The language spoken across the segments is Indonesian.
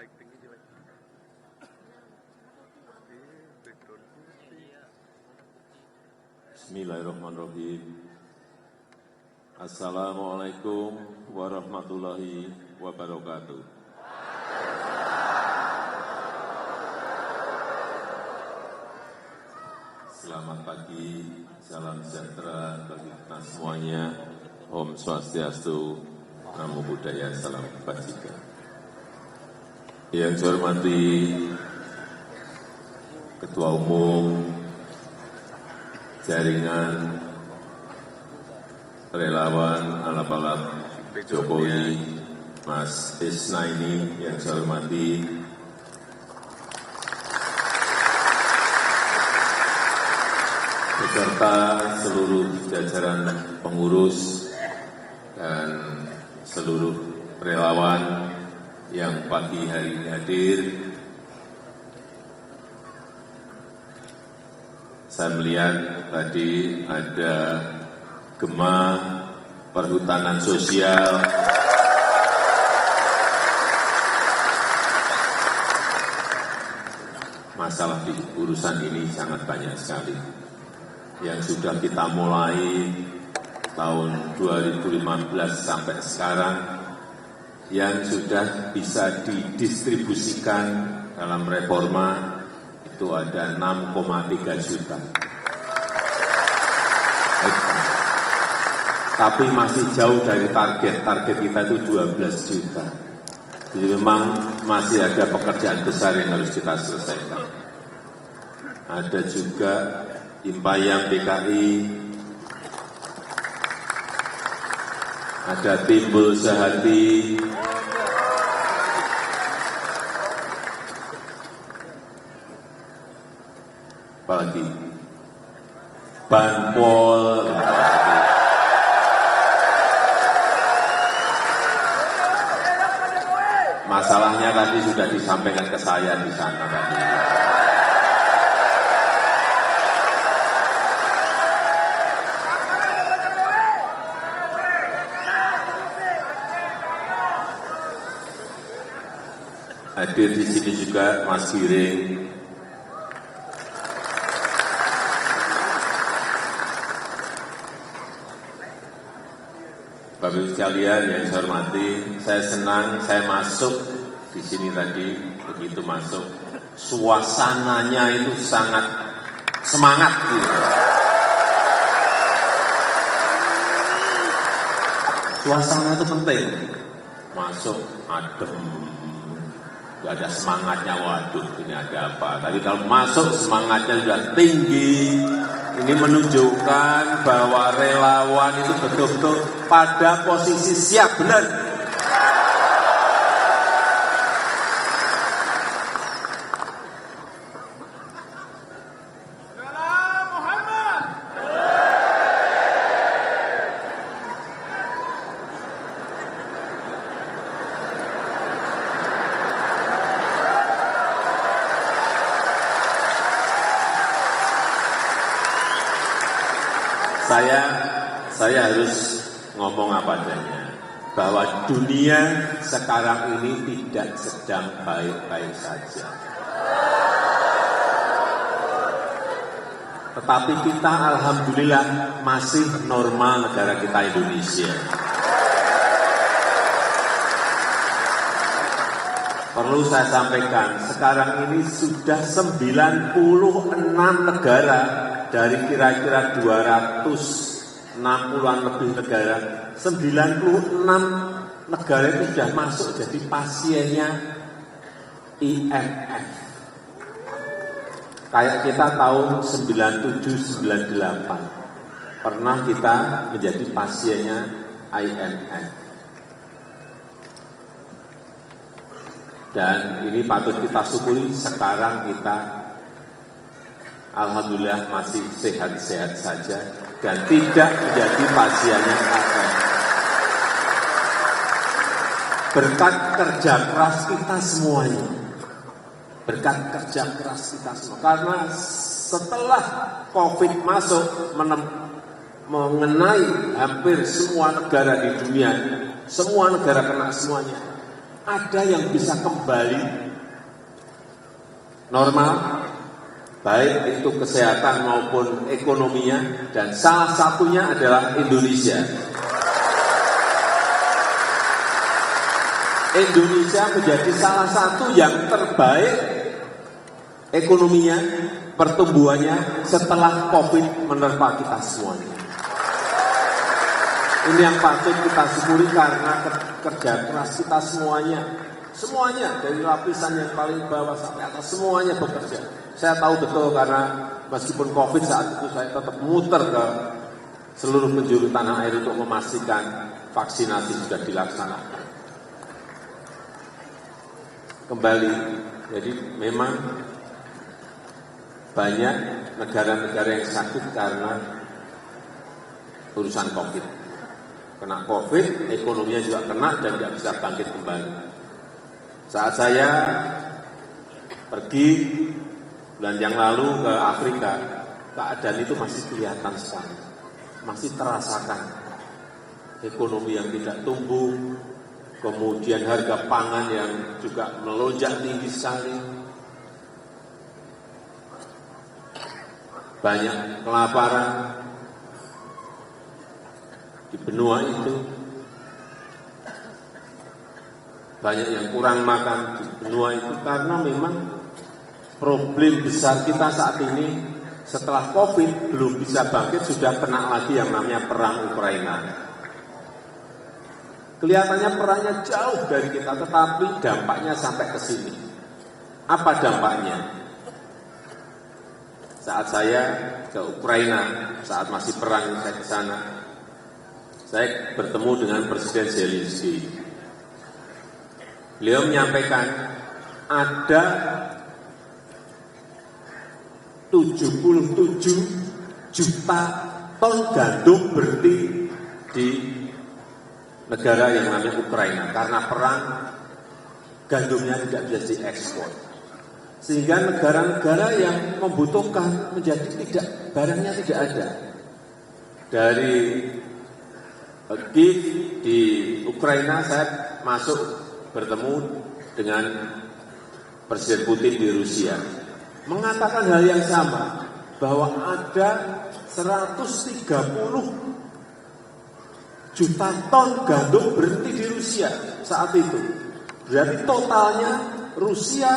Bismillahirrahmanirrahim. Assalamualaikum warahmatullahi wabarakatuh. Selamat pagi, salam sejahtera bagi kita semuanya. Om Swastiastu, Namo Buddhaya, salam kebajikan. Yang saya hormati Ketua Umum Jaringan Relawan Alap-Alap Jokowi, Mas Isnaini, yang saya hormati beserta seluruh jajaran pengurus dan seluruh relawan yang pagi hari ini hadir. Saya melihat tadi ada gema perhutanan sosial, masalah di urusan ini sangat banyak sekali yang sudah kita mulai tahun 2015 sampai sekarang, yang sudah bisa didistribusikan dalam reforma itu ada 6,3 juta. Tapi masih jauh dari target kita itu 12 juta. Jadi memang masih ada pekerjaan besar yang harus kita selesaikan. Ada juga Impayang PKI, ada Timbul Sehati, apalagi Banpol, masalahnya tadi sudah disampaikan ke saya di sana tadi. Hadir di sini juga Mas Giring, Bapak Ibu sekalian yang saya hormati, saya senang saya masuk di sini tadi, begitu masuk suasananya itu sangat semangat gitu. Suasana itu penting. Masuk adem, gak ada semangatnya, waduh ini ada apa. Tapi kalau masuk semangatnya sudah tinggi, ini menunjukkan bahwa relawan itu betul-betul pada posisi siap, benar. Saya harus ngomong apa adanya, bahwa dunia sekarang ini tidak sedang baik-baik saja. Tetapi kita alhamdulillah masih normal negara kita Indonesia. Perlu saya sampaikan, sekarang ini sudah 96 negara dari kira-kira 260-an lebih negara, 96 negara itu sudah masuk jadi pasiennya IMF. Kayak kita tahun 97-98 pernah kita menjadi pasiennya IMF. Dan ini patut kita syukuri, sekarang kita alhamdulillah masih sehat-sehat saja dan tidak menjadi pasiennya IMF. Berkat kerja keras kita semuanya. Berkat kerja keras kita semua. Karena setelah COVID masuk mengenai hampir semua negara di dunia, semua negara kena semuanya. ada yang bisa kembali normal, baik itu kesehatan maupun ekonominya, dan salah satunya adalah Indonesia. Indonesia menjadi salah satu yang terbaik ekonominya, pertumbuhannya setelah COVID menerpa kita semuanya. Ini yang patut kita syukuri karena kerja keras kita semuanya dari lapisan yang paling bawah sampai atas semuanya bekerja. Saya tahu betul karena meskipun COVID saat itu saya tetap muter ke seluruh penjuru tanah air untuk memastikan vaksinasi sudah dilaksanakan. Kembali, jadi memang banyak negara-negara yang sakit karena urusan COVID. Kena COVID, ekonominya juga kena dan tidak bisa bangkit kembali. Saat saya pergi bulan yang lalu ke Afrika, keadaan itu masih kelihatan sekali, masih terasakan ekonomi yang tidak tumbuh, kemudian harga pangan yang juga melonjak tinggi sekali, banyak kelaparan di benua itu, banyak yang kurang makan di benua itu karena memang problem besar kita saat ini setelah COVID belum bisa bangkit, sudah kena lagi yang namanya perang Ukraina. Kelihatannya perangnya jauh dari kita, tetapi dampaknya sampai ke sini. Apa dampaknya? Saat saya ke Ukraina, saat masih perang saya ke sana, saya bertemu dengan Presiden Zelensky. Beliau menyampaikan ada 77 juta ton gandum berhenti di negara yang namanya Ukraina. Karena perang, gandumnya tidak bisa diekspor. Sehingga negara-negara yang membutuhkan menjadi barangnya tidak ada. Dari Kiev di Ukraina, saya masuk bertemu dengan Presiden Putin di Rusia, mengatakan hal yang sama, bahwa ada 130 juta ton gandum berhenti di Rusia saat itu. Berarti totalnya Rusia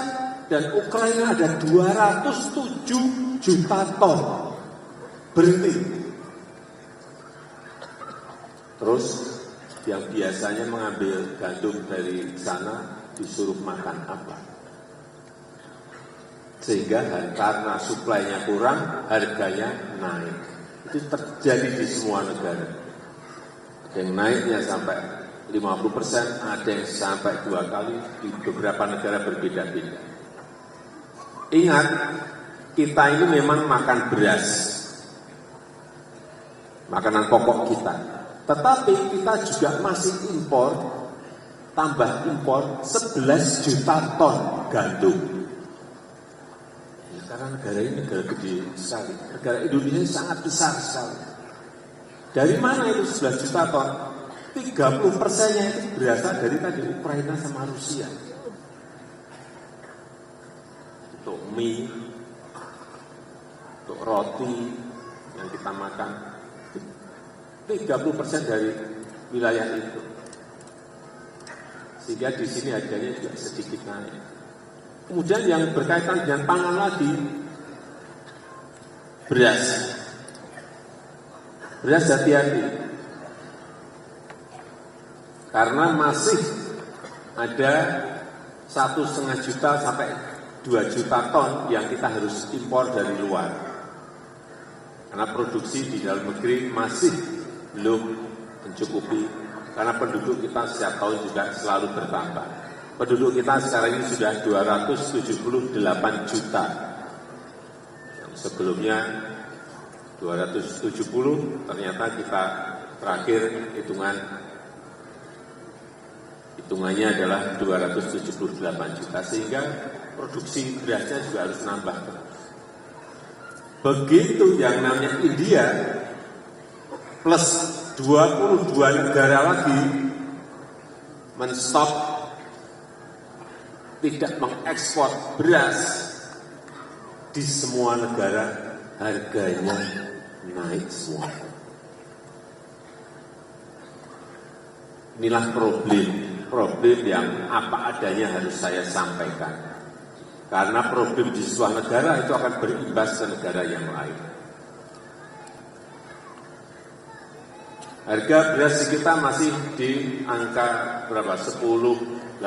dan Ukraina ada 207 juta ton berhenti. Terus yang biasanya mengambil gandum dari sana disuruh makan apa? Sehingga karena suplainya kurang, harganya naik. Itu terjadi di semua negara. Ada yang naiknya sampai 50%, ada yang sampai 2 kali, di beberapa negara berbeda-beda. Ingat, kita ini memang makan beras, makanan pokok kita. Tetapi kita juga masih impor, tambah impor 11 juta ton gandum. Ya, karena negara ini negara gede sekali, negara Indonesia sangat besar sekali. Dari mana itu 11 juta ton? 30%-nya itu berasal dari tadi Ukraina sama Rusia. Untuk mie, untuk roti yang kita makan, 30% dari wilayah itu. Sehingga di sini harganya juga sedikit naik. Kemudian yang berkaitan dengan pangan lagi, beras. Beras hati-hati. Karena masih ada 1,5 juta sampai 2 juta ton yang kita harus impor dari luar. Karena produksi di dalam negeri masih belum mencukupi, karena penduduk kita setiap tahun juga selalu bertambah. Penduduk kita sekarang ini sudah 278 juta. Sebelumnya 270, ternyata kita terakhir hitungannya adalah 278 juta, sehingga produksi berasnya juga harus nambah. Begitu yang namanya India, plus 22 negara lagi menstop tidak mengekspor beras, di semua negara harganya naik semua. Inilah problem yang apa adanya harus saya sampaikan. Karena problem di sebuah negara itu akan berimbas ke negara yang lain. Harga beras kita masih di angka berapa? 10.800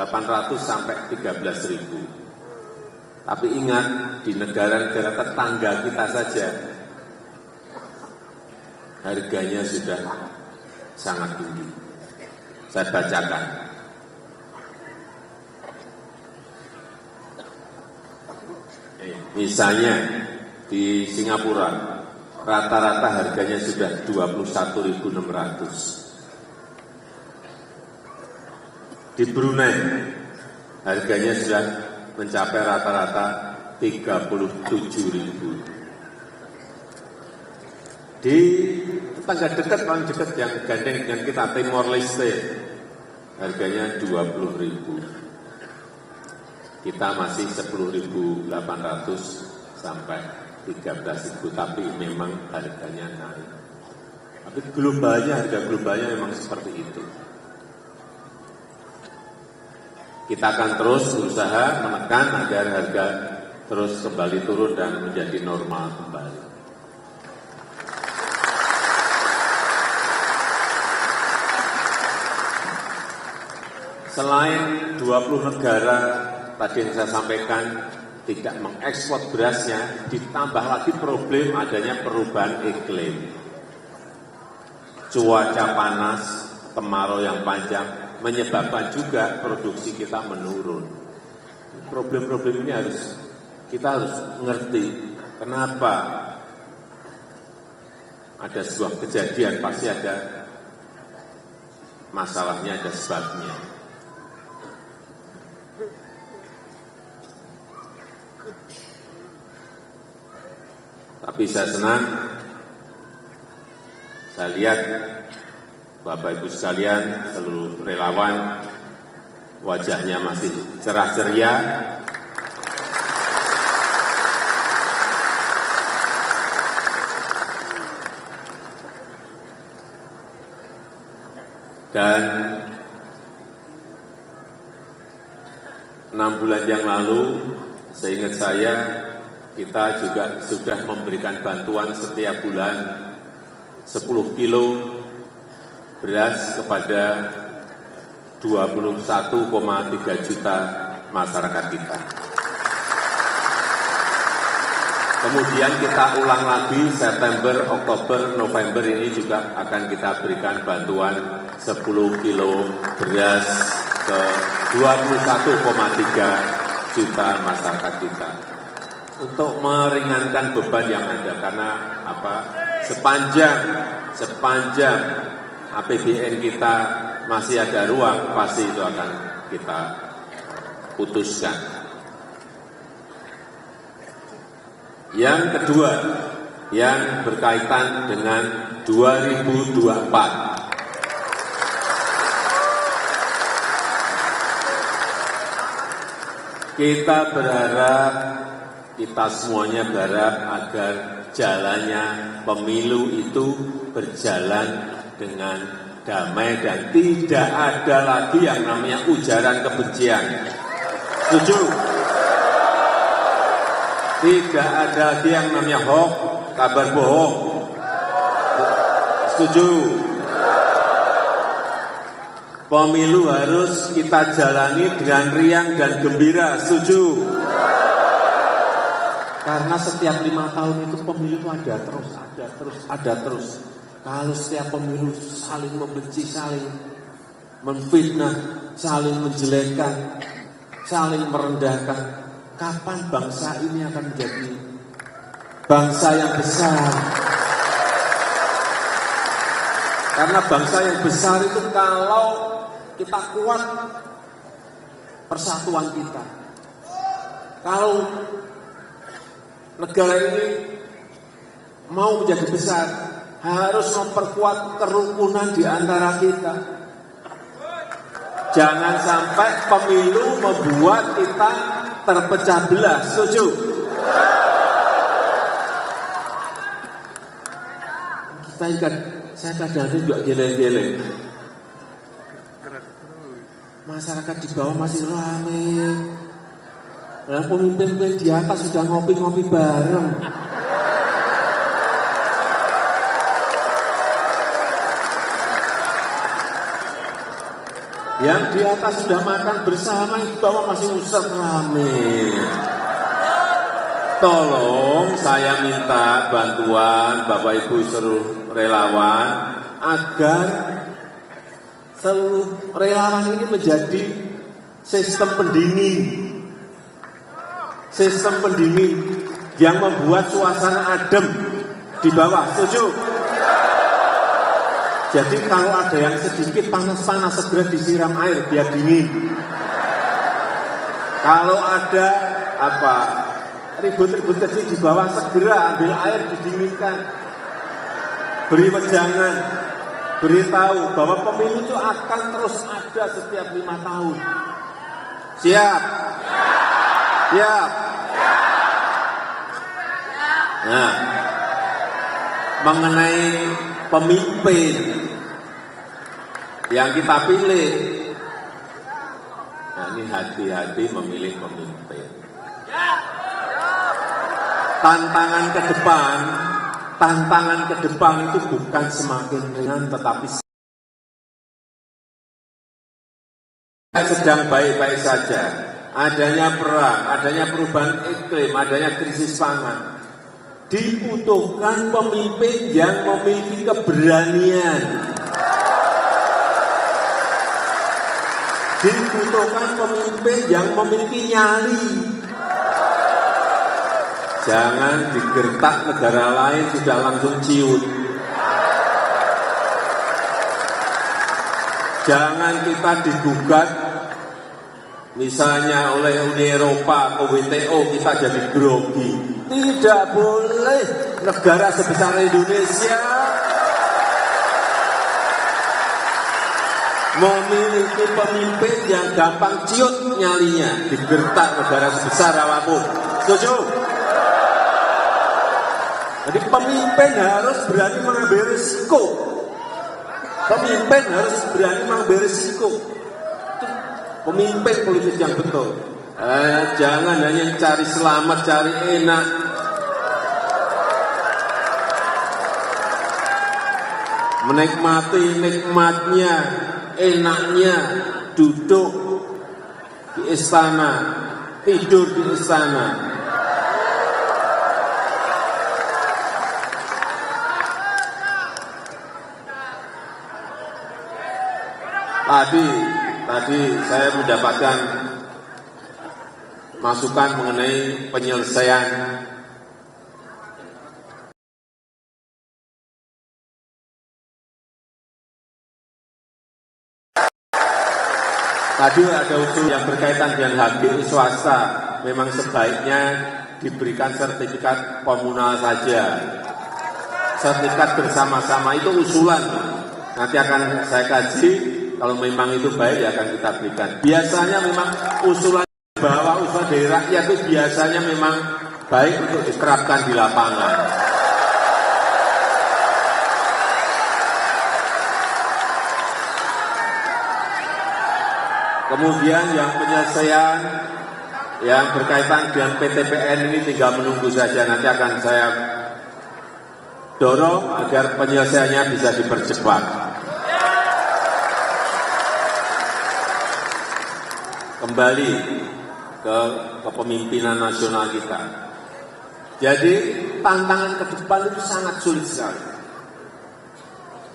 sampai 13.000. Tapi ingat, di negara-negara tetangga kita saja harganya sudah sangat tinggi. Saya bacakan. Misalnya di Singapura rata-rata harganya sudah 21.600. Di Brunei harganya sudah mencapai rata-rata 37.000. Di tetangga dekat, paling dekat yang gandeng dengan kita, Timor Leste, harganya 20.000. Kita masih 10.800 sampai 13.000, tapi memang harganya naik. Tapi harga globalnya memang seperti itu. Kita akan terus berusaha menekan agar harga terus kembali turun dan menjadi normal kembali. Selain 20 negara tadi yang saya sampaikan tidak mengekspor berasnya, ditambah lagi problem adanya perubahan iklim. Cuaca panas, kemarau yang panjang, menyebabkan juga produksi kita menurun. Problem-problem ini kita harus mengerti kenapa ada sebuah kejadian, pasti ada masalahnya, ada sebabnya. Tapi saya senang, saya lihat Bapak Ibu sekalian, seluruh relawan, wajahnya masih cerah ceria. Dan 6 bulan yang lalu, seingat saya, kita juga sudah memberikan bantuan setiap bulan 10 kilo beras kepada 21,3 juta masyarakat kita. Kemudian kita ulang lagi September, Oktober, November ini juga akan kita berikan bantuan 10 kilo beras ke 21,3 juta masyarakat kita. Untuk meringankan beban yang ada, karena sepanjang APBN kita masih ada ruang, pasti itu akan kita putuskan. Yang kedua, yang berkaitan dengan 2024. Kita semuanya berharap agar jalannya pemilu itu berjalan dengan damai dan tidak ada lagi yang namanya ujaran kebencian. Setuju? Tidak ada lagi yang namanya hoax, kabar bohong. Setuju? Pemilu harus kita jalani dengan riang dan gembira. Setuju? Karena setiap 5 tahun itu pemilu itu ada terus. Kalau setiap pemilu saling membenci, saling menfitnah, saling menjelekkan, saling merendahkan, kapan bangsa ini akan menjadi bangsa yang besar? Karena bangsa yang besar itu kalau kita kuat persatuan kita. Kalau negara ini mau menjadi besar, harus memperkuat kerukunan di antara kita. Jangan sampai pemilu membuat kita terpecah belah. Setuju? Saya kadang-kadang juga geleng-geleng. Masyarakat di bawah masih ramai. Nah, pemimpin di atas sudah ngopi-ngopi bareng. Yang di atas sudah makan bersama, yang di bawah masih usah rame. Tolong saya minta bantuan Bapak Ibu seluruh relawan agar seluruh relawan ini menjadi sistem pendingin. Sistem pendingin yang membuat suasana adem di bawah. Setuju? Jadi kalau ada yang sedikit panas-panas segera disiram air biar dingin. Kalau ada ribut-ribut kecil di bawah segera ambil air didinginkan. Beri wejangan, beritahu bahwa pemilu itu akan terus ada setiap 5 tahun. Siap? Siap? Nah, mengenai pemimpin yang kita pilih, nah ini hati-hati memilih pemimpin. Tantangan ke depan itu bukan semakin ringan, tetapi sedang baik-baik saja. Adanya perang, adanya perubahan iklim, adanya krisis pangan. Dibutuhkan pemimpin yang memiliki keberanian. Dibutuhkan pemimpin yang memiliki nyali. Jangan digertak negara lain sudah langsung ciut. Jangan kita digugat misalnya oleh Uni Eropa ke WTO kita jadi grogi. Tidak boleh negara sebesar Indonesia memiliki pemimpin yang gampang ciut nyalinya, digertak negara sebesar apapun. Setuju? Jadi pemimpin harus berani mengambil risiko. Pemimpin harus berani mengambil risiko. Pemimpin politik yang betul. Jangan hanya cari selamat, cari enak. Menikmati nikmatnya, enaknya duduk di istana, tidur di istana. Tadi saya mendapatkan masukan mengenai penyelesaian tadi ada usul yang berkaitan dengan HGI swasta, memang sebaiknya diberikan sertifikat komunal saja. Sertifikat bersama-sama itu usulan, nanti akan saya kaji. Kalau memang itu baik, ya akan kita berikan. Biasanya memang usulan bahwa usulan dari rakyat itu biasanya memang baik untuk diterapkan di lapangan. Kemudian yang penyelesaian yang berkaitan dengan PTPN ini tinggal menunggu saja. Nanti akan saya dorong agar penyelesaiannya bisa dipercepat. Kembali ke kepemimpinan nasional kita. Jadi tantangan ke depan itu sangat sulit sekali.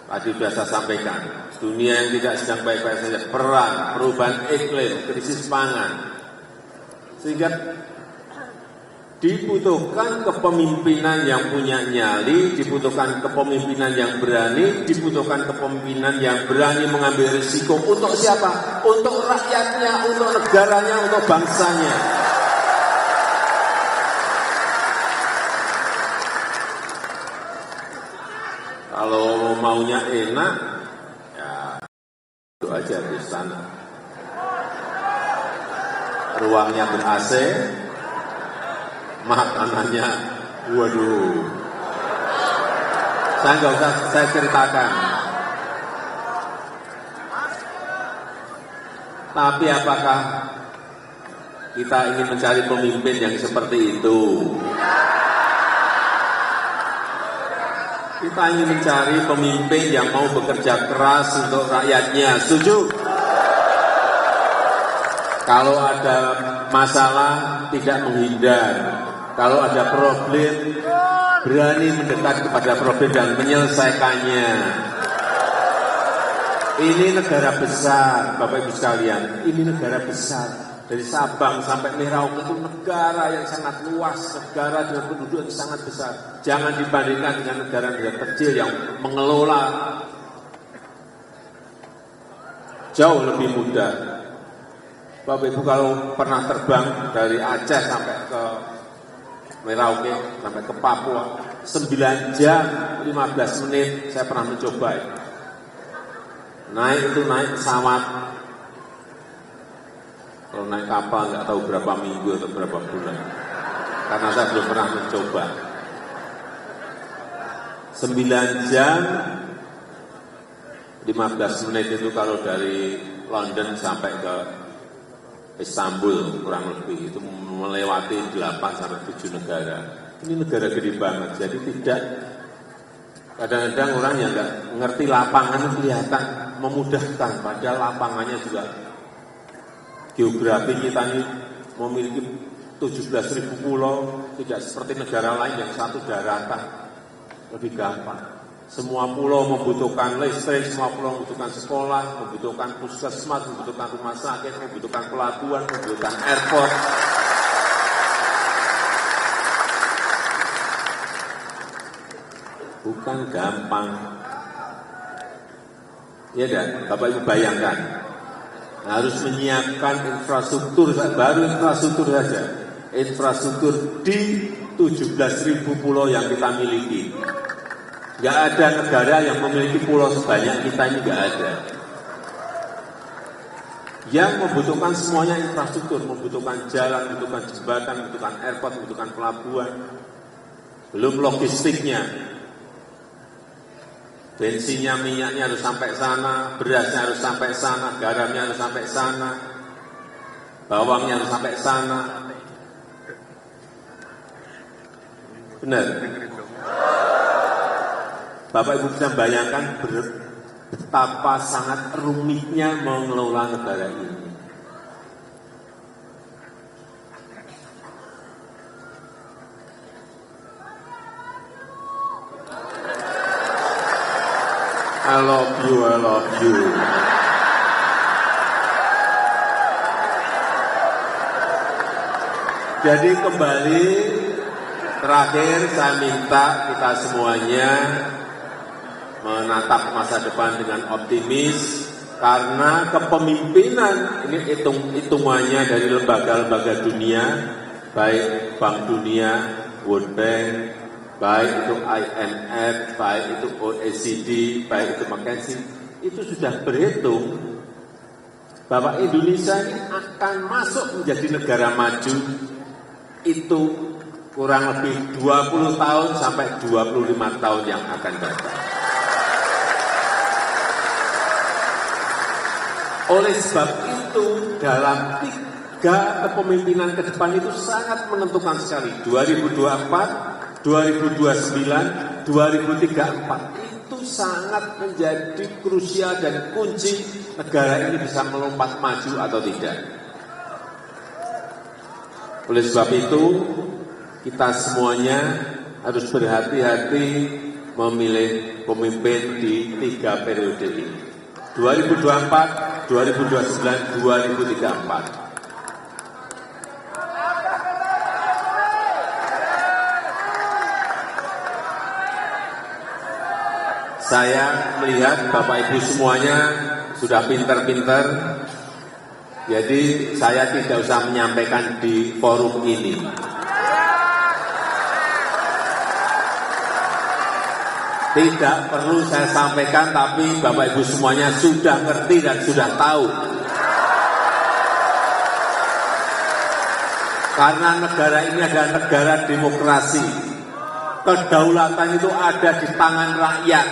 Tadi sudah saya sampaikan, dunia yang tidak sedang baik-baik saja, perang, perubahan iklim, krisis pangan. Sehingga dibutuhkan kepemimpinan yang punya nyali, dibutuhkan kepemimpinan yang berani, dibutuhkan kepemimpinan yang berani mengambil risiko. Untuk siapa? Untuk rakyatnya, untuk negaranya, untuk bangsanya. Kalau maunya enak, ya itu aja di sana. ruangnya ber-AC, makanannya, waduh, saya nggak usah saya ceritakan. Tapi apakah kita ingin mencari pemimpin yang seperti itu? Kita ingin mencari pemimpin yang mau bekerja keras untuk rakyatnya. Setuju? Kalau ada masalah, tidak menghindar. Kalau ada problem, berani mendekat kepada problem dan menyelesaikannya. Ini negara besar, Bapak Ibu sekalian. Ini negara besar. Dari Sabang sampai Merauke itu negara yang sangat luas, negara dengan penduduk yang sangat besar. Jangan dibandingkan dengan negara-negara kecil yang mengelola jauh lebih mudah. Bapak Ibu kalau pernah terbang dari Aceh sampai ke Merauke, sampai ke Papua, 9 jam 15 menit saya pernah mencoba. Naik pesawat. Kalau naik kapal nggak tahu berapa minggu atau berapa bulan. Karena saya belum pernah mencoba. 9 jam 15 menit itu kalau dari London sampai ke Istanbul kurang lebih itu melewati 8 sampai 7 negara. Ini negara gede banget, jadi tidak kadang-kadang orang yang nggak ngerti lapangan kelihatan memudahkan, padahal lapangannya juga geografi kita ini memiliki 17.000 pulau, tidak seperti negara lain yang satu daratan, lebih gampang. Semua pulau membutuhkan listrik, semua pulau membutuhkan sekolah, membutuhkan puskesmas, membutuhkan rumah sakit, membutuhkan pelabuhan, membutuhkan airport. Bukan gampang. Ya dan Bapak Ibu bayangkan, harus menyiapkan infrastruktur, baru infrastruktur saja. Infrastruktur di 17.000 pulau yang kita miliki. Nggak ada negara yang memiliki pulau sebanyak kita ini, nggak ada. Yang membutuhkan semuanya infrastruktur, membutuhkan jalan, membutuhkan jembatan, membutuhkan airport, membutuhkan pelabuhan. Belum logistiknya. Bensinnya, minyaknya harus sampai sana, berasnya harus sampai sana, garamnya harus sampai sana, bawangnya harus sampai sana. Benar? Bapak Ibu bisa bayangkan betapa sangat rumitnya mengelola negara ini. I love you, I love you. Jadi kembali terakhir saya minta kita semuanya menatap masa depan dengan optimis karena kepemimpinan ini hitungannya dari lembaga-lembaga dunia, baik Bank Dunia, World Bank, baik itu IMF, baik itu OECD, baik itu McKinsey, itu sudah berhitung bahwa Indonesia ini akan masuk menjadi negara maju itu kurang lebih 20 tahun sampai 25 tahun yang akan datang. Oleh sebab itu, dalam 3 kepemimpinan ke depan itu sangat menentukan sekali. 2024, 2029, 2034 itu sangat menjadi krusial dan kunci negara ini bisa melompat maju atau tidak. Oleh sebab itu, kita semuanya harus berhati-hati memilih pemimpin di 3 periode ini. 2024, 2029, 2034. Saya melihat Bapak Ibu semuanya sudah pintar-pintar, jadi saya tidak usah menyampaikan di forum ini. Tidak perlu saya sampaikan, tapi Bapak Ibu semuanya sudah ngerti dan sudah tahu. Karena negara ini adalah negara demokrasi. Kedaulatan itu ada di tangan rakyat.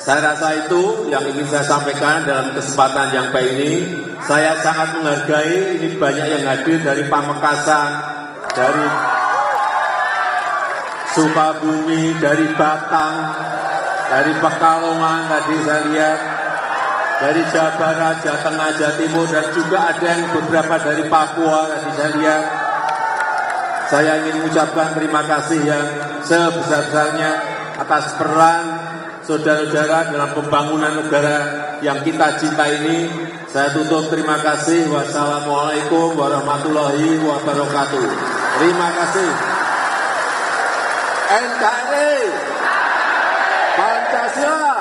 Saya rasa itu yang ingin saya sampaikan dalam kesempatan yang baik ini. Saya sangat menghargai, ini banyak yang hadir dari Pamekasan, dari Sukabumi, dari Batang, dari Pekalongan tadi saya lihat, dari Jawa Barat, Jawa Tengah, Jawa Timur, dan juga ada yang beberapa dari Papua tadi saya lihat. Saya ingin mengucapkan terima kasih yang sebesar-besarnya atas peran saudara-saudara dalam pembangunan negara yang kita cinta ini. Saya tutup, terima kasih. Wassalamualaikum warahmatullahi wabarakatuh. Terima kasih. NKRI Pancasila.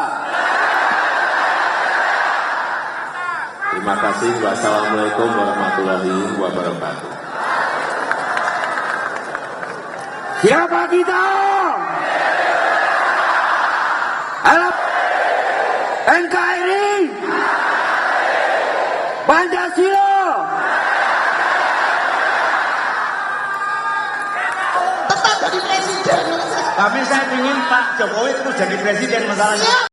Terima kasih. Wassalamualaikum warahmatullahi wabarakatuh. Siapa kita? NKRI Pancasila. Tetap jadi presiden. Tapi saya ingin Pak Jokowi terus jadi presiden masalahnya.